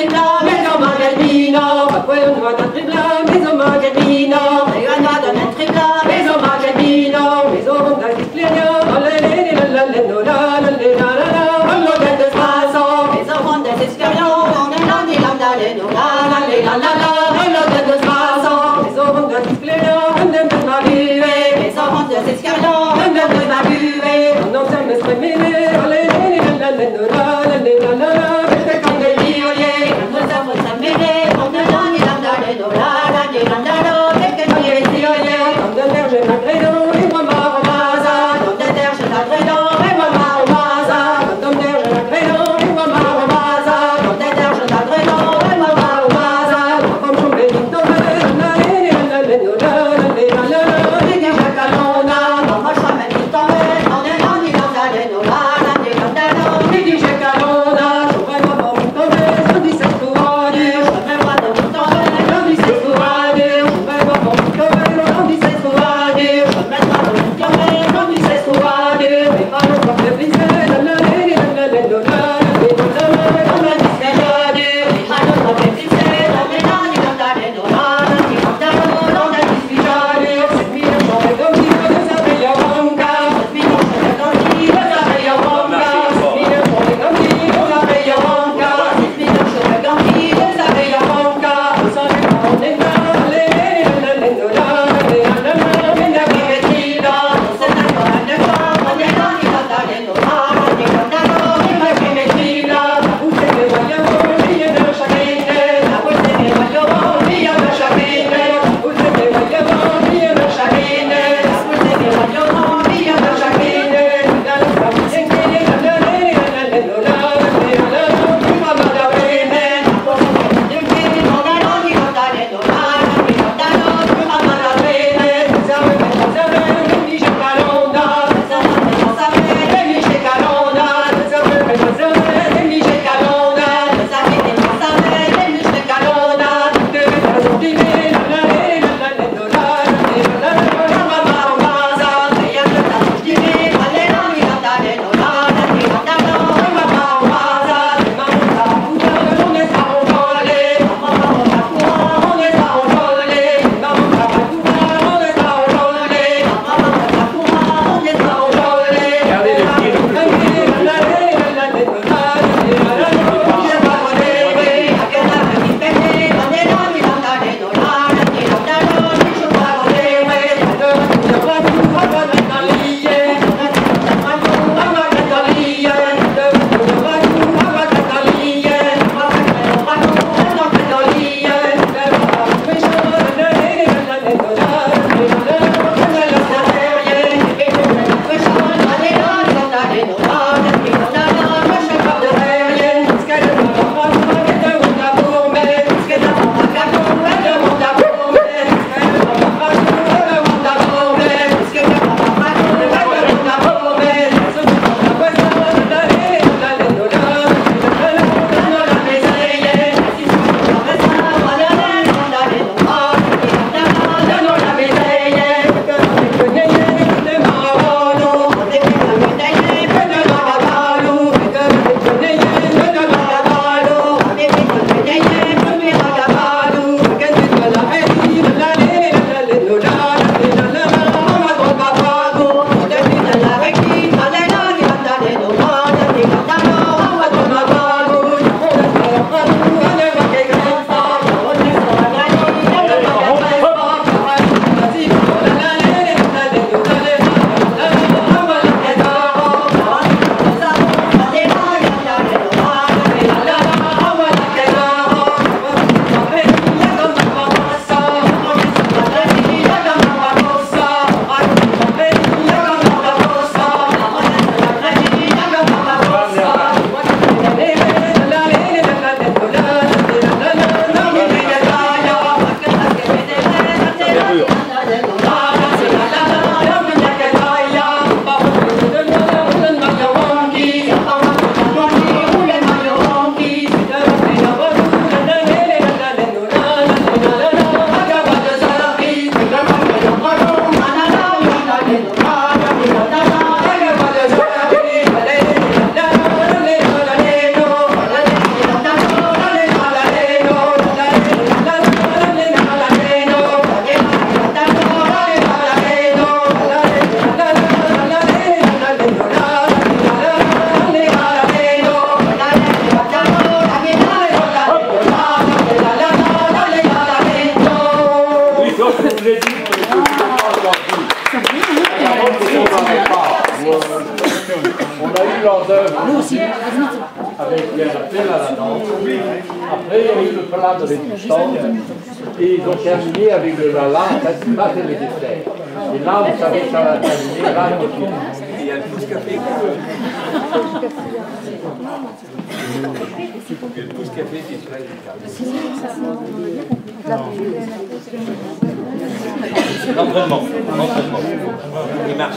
tripla, maison Magalbino. Poi on doit un tripla, maison Magalbino. Et on doit un tripla, maison Magalbino. Maison d'Alpiglia, eu l'hors d'œuvre avec l'appel à la danse. Après, il y a eu le plat de résistance. Et ils ont terminé avec la lampe, là c'est le dessert. Et là, vous savez, ça va terminer, là, il continue. Il y a le pouce café. Le pouce café qui est très l'entraînement. Il marche.